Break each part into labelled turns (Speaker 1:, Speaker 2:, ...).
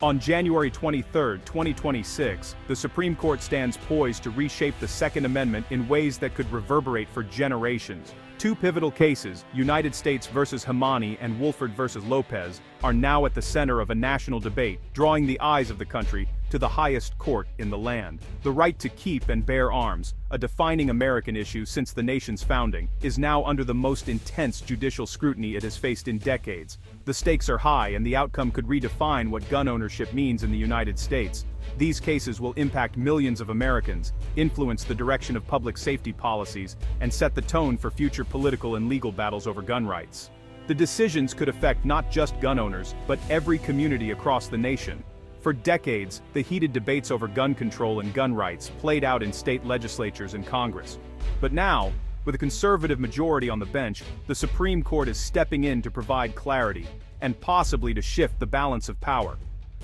Speaker 1: On January 23, 2026, the Supreme Court stands poised to reshape the Second Amendment in ways that could reverberate for generations. Two pivotal cases, United States versus Hamani and Woolford versus Lopez, are now at the center of a national debate, drawing the eyes of the country to the highest court in the land. The right to keep and bear arms, a defining American issue since the nation's founding, is now under the most intense judicial scrutiny it has faced in decades. The stakes are high, and the outcome could redefine what gun ownership means in the United States. These cases will impact millions of Americans, influence the direction of public safety policies, and set the tone for future political and legal battles over gun rights. The decisions could affect not just gun owners, but every community across the nation. For decades, the heated debates over gun control and gun rights played out in state legislatures and Congress. But now, with a conservative majority on the bench, the Supreme Court is stepping in to provide clarity, and possibly to shift the balance of power.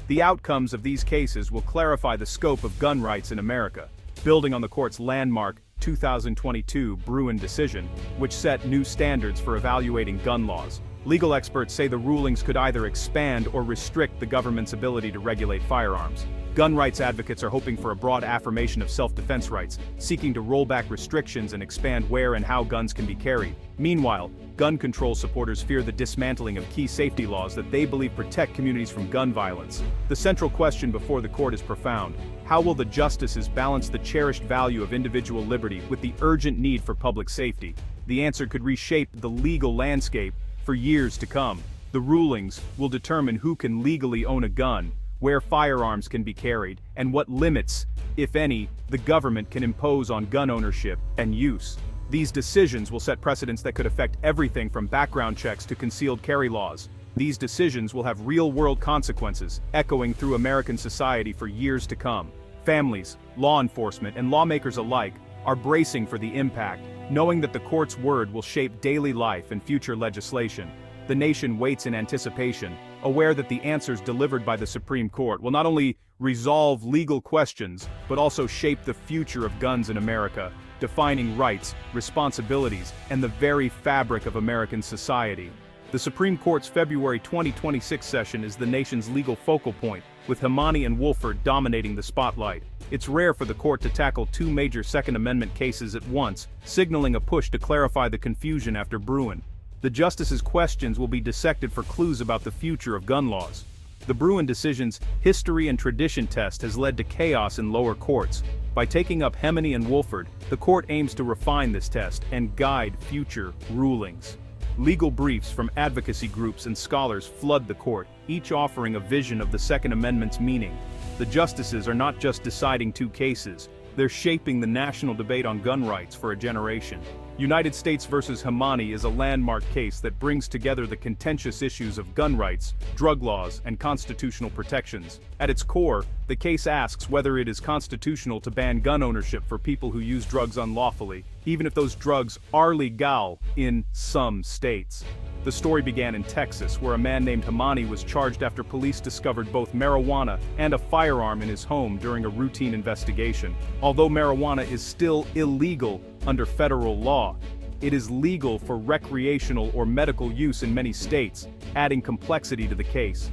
Speaker 1: The outcomes of these cases will clarify the scope of gun rights in America, building on the court's landmark 2022 Bruen decision, which set new standards for evaluating gun laws. Legal experts say the rulings could either expand or restrict the government's ability to regulate firearms. Gun rights advocates are hoping for a broad affirmation of self-defense rights, seeking to roll back restrictions and expand where and how guns can be carried. Meanwhile, gun control supporters fear the dismantling of key safety laws that they believe protect communities from gun violence. The central question before the court is profound. How will the justices balance the cherished value of individual liberty with the urgent need for public safety? The answer could reshape the legal landscape for years to come. The rulings will determine who can legally own a gun, where firearms can be carried, and what limits, if any, the government can impose on gun ownership and use. These decisions will set precedents that could affect everything from background checks to concealed carry laws. These decisions will have real-world consequences, echoing through American society for years to come. Families, law enforcement, and lawmakers alike are bracing for the impact, knowing that the court's word will shape daily life and future legislation. The nation waits in anticipation, aware that the answers delivered by the Supreme Court will not only resolve legal questions, but also shape the future of guns in America, defining rights, responsibilities, and the very fabric of American society. The Supreme Court's February 2026 session is the nation's legal focal point, with Hamani and Woolford dominating the spotlight. It's rare for the court to tackle two major Second Amendment cases at once, signaling a push to clarify the confusion after Bruen. The justices' questions will be dissected for clues about the future of gun laws. The Bruen decision's history and tradition test has led to chaos in lower courts. By taking up Hamani and Woolford, the court aims to refine this test and guide future rulings. Legal briefs from advocacy groups and scholars flood the court, each offering a vision of the Second Amendment's meaning. The justices are not just deciding two cases, they're shaping the national debate on gun rights for a generation. United States versus Hamani is a landmark case that brings together the contentious issues of gun rights, drug laws, and constitutional protections. At its core, the case asks whether it is constitutional to ban gun ownership for people who use drugs unlawfully, even if those drugs are legal in some states. The story began in Texas, where a man named Hamani was charged after police discovered both marijuana and a firearm in his home during a routine investigation. Although marijuana is still illegal under federal law, it is legal for recreational or medical use in many states, adding complexity to the case.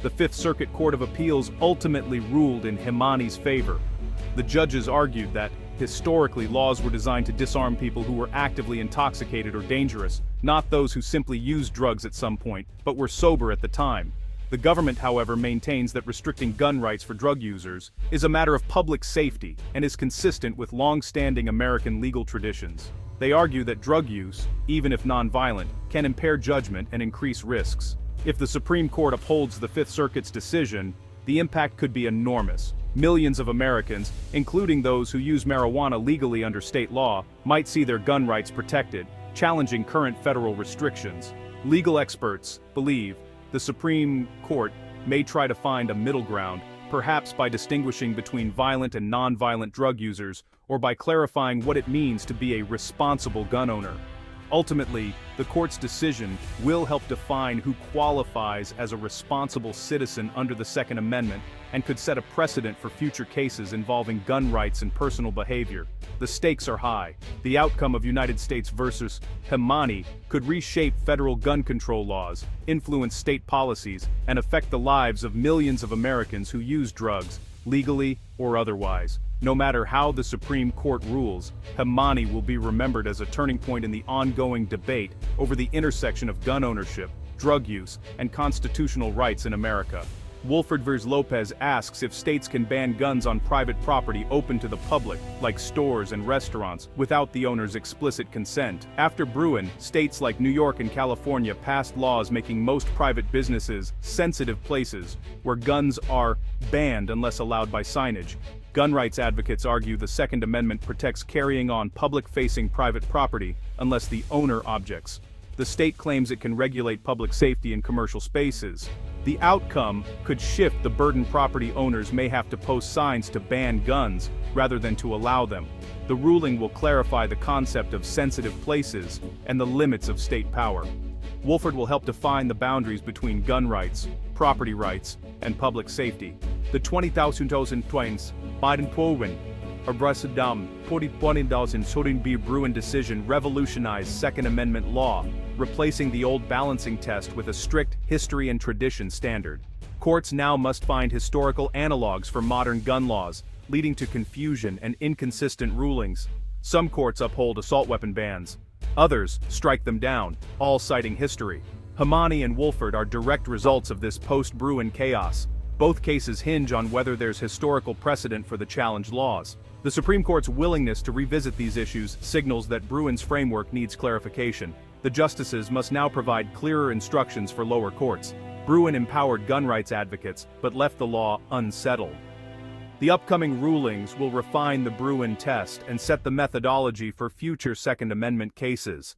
Speaker 1: The Fifth Circuit Court of Appeals ultimately ruled in Hamani's favor. The judges argued that, historically, laws were designed to disarm people who were actively intoxicated or dangerous, not those who simply used drugs at some point, but were sober at the time. The government, however, maintains that restricting gun rights for drug users is a matter of public safety and is consistent with long-standing American legal traditions. They argue that drug use, even if non-violent, can impair judgment and increase risks. If the Supreme Court upholds the Fifth Circuit's decision, the impact could be enormous. Millions of Americans, including those who use marijuana legally under state law, might see their gun rights protected, challenging current federal restrictions. Legal experts believe the Supreme Court may try to find a middle ground, perhaps by distinguishing between violent and non-violent drug users, or by clarifying what it means to be a responsible gun owner. Ultimately, the court's decision will help define who qualifies as a responsible citizen under the Second Amendment and could set a precedent for future cases involving gun rights and personal behavior. The stakes are high. The outcome of United States versus Hemani could reshape federal gun control laws, influence state policies, and affect the lives of millions of Americans who use drugs, legally or otherwise. No matter how the Supreme Court rules, Hemani will be remembered as a turning point in the ongoing debate over the intersection of gun ownership, drug use, and constitutional rights in America. Wolford vs. Lopez asks if states can ban guns on private property open to the public, like stores and restaurants, without the owner's explicit consent. After Bruin, states like New York and California passed laws making most private businesses sensitive places, where guns are banned unless allowed by signage. Gun rights advocates argue the Second Amendment protects carrying on public-facing private property unless the owner objects. The state claims it can regulate public safety in commercial spaces. The outcome could shift the burden property owners may have to post signs to ban guns rather than to allow them. The ruling will clarify the concept of sensitive places and the limits of state power. Wolford will help define the boundaries between gun rights, property rights, and public safety. The 2020 Biden-Powin Abrasadam 2020 B. Bruin decision revolutionized Second Amendment law, replacing the old balancing test with a strict history and tradition standard. Courts now must find historical analogs for modern gun laws, leading to confusion and inconsistent rulings. Some courts uphold assault weapon bans. Others strike them down, all citing history. Hemani and Wolford are direct results of this post-Bruin chaos. Both cases hinge on whether there's historical precedent for the challenged laws. The Supreme Court's willingness to revisit these issues signals that Bruin's framework needs clarification. The justices must now provide clearer instructions for lower courts. Bruin empowered gun rights advocates, but left the law unsettled. The upcoming rulings will refine the Bruin test and set the methodology for future Second Amendment cases.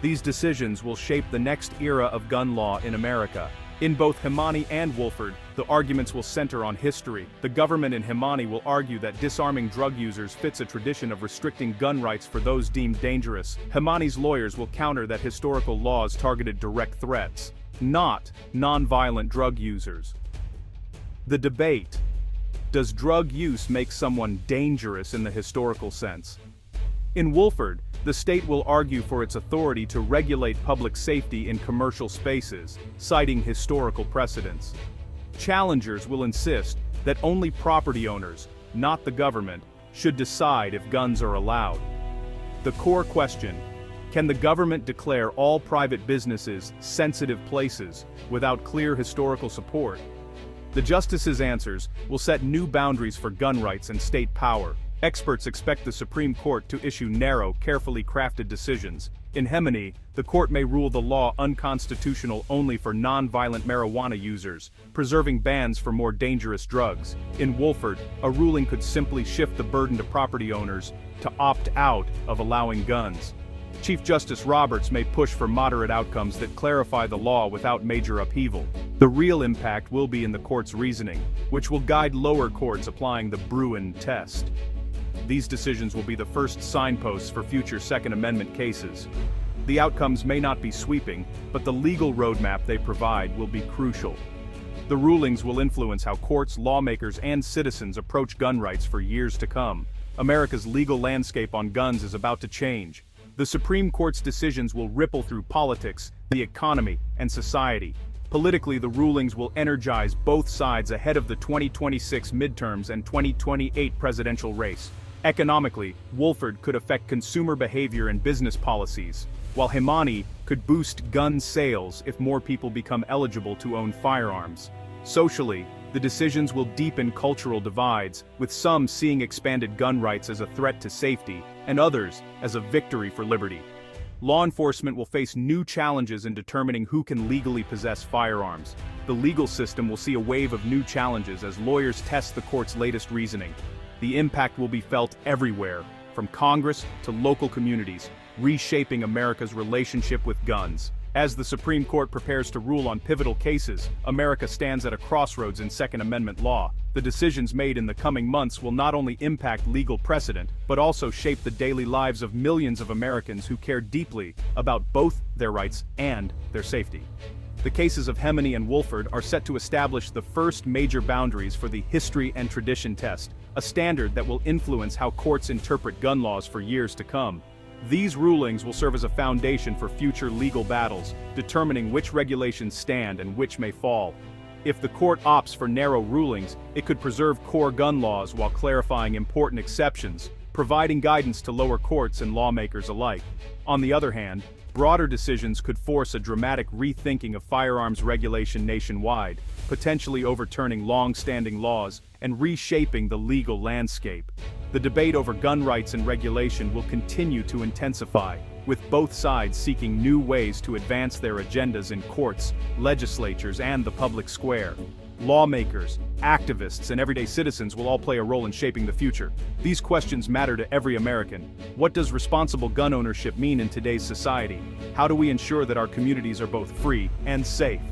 Speaker 1: These decisions will shape the next era of gun law in America. In both Hemani and Wolford, the arguments will center on history. The government in Hemani will argue that disarming drug users fits a tradition of restricting gun rights for those deemed dangerous. Hemani's lawyers will counter that historical laws targeted direct threats, not non-violent drug users. The debate: does drug use make someone dangerous in the historical sense? In Wolford, the state will argue for its authority to regulate public safety in commercial spaces, citing historical precedents. Challengers will insist that only property owners, not the government, should decide if guns are allowed. The core question: can the government declare all private businesses sensitive places without clear historical support? The justices' answers will set new boundaries for gun rights and state power. Experts expect the Supreme Court to issue narrow, carefully crafted decisions. In Hemani, the court may rule the law unconstitutional only for non-violent marijuana users, preserving bans for more dangerous drugs. In Wolford, a ruling could simply shift the burden to property owners to opt out of allowing guns. Chief Justice Roberts may push for moderate outcomes that clarify the law without major upheaval. The real impact will be in the court's reasoning, which will guide lower courts applying the Bruin test. These decisions will be the first signposts for future Second Amendment cases. The outcomes may not be sweeping, but the legal roadmap they provide will be crucial. The rulings will influence how courts, lawmakers, and citizens approach gun rights for years to come. America's legal landscape on guns is about to change. The Supreme Court's decisions will ripple through politics, the economy, and society. Politically, the rulings will energize both sides ahead of the 2026 midterms and 2028 presidential race. Economically, Wolford could affect consumer behavior and business policies, while Hemani could boost gun sales if more people become eligible to own firearms. Socially, the decisions will deepen cultural divides, with some seeing expanded gun rights as a threat to safety, and others as a victory for liberty. Law enforcement will face new challenges in determining who can legally possess firearms. The legal system will see a wave of new challenges as lawyers test the court's latest reasoning. The impact will be felt everywhere, from Congress to local communities, reshaping America's relationship with guns. As the Supreme Court prepares to rule on pivotal cases, America stands at a crossroads in Second Amendment law. The decisions made in the coming months will not only impact legal precedent, but also shape the daily lives of millions of Americans who care deeply about both their rights and their safety. The cases of Hemeny and Wolford are set to establish the first major boundaries for the history and tradition test, a standard that will influence how courts interpret gun laws for years to come. These rulings will serve as a foundation for future legal battles, determining which regulations stand and which may fall. If the court opts for narrow rulings, it could preserve core gun laws while clarifying important exceptions, providing guidance to lower courts and lawmakers alike. On the other hand, broader decisions could force a dramatic rethinking of firearms regulation nationwide, potentially overturning long-standing laws and reshaping the legal landscape. The debate over gun rights and regulation will continue to intensify, with both sides seeking new ways to advance their agendas in courts, legislatures, and the public square. Lawmakers, activists, and everyday citizens will all play a role in shaping the future. These questions matter to every American. What does responsible gun ownership mean in today's society? How do we ensure that our communities are both free and safe?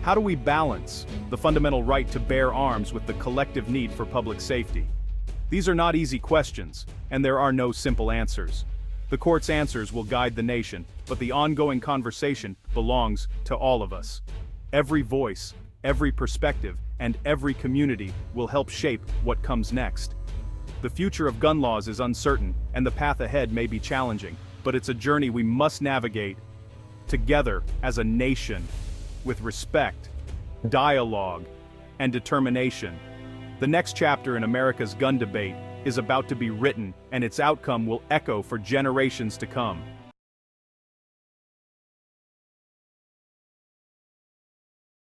Speaker 1: How do we balance the fundamental right to bear arms with the collective need for public safety? These are not easy questions, and there are no simple answers. The court's answers will guide the nation, but the ongoing conversation belongs to all of us. Every voice, every perspective, and every community will help shape what comes next. The future of gun laws is uncertain, and the path ahead may be challenging, but it's a journey we must navigate together as a nation, with respect, dialogue, and determination. The next chapter in America's gun debate is about to be written, and its outcome will echo for generations to come.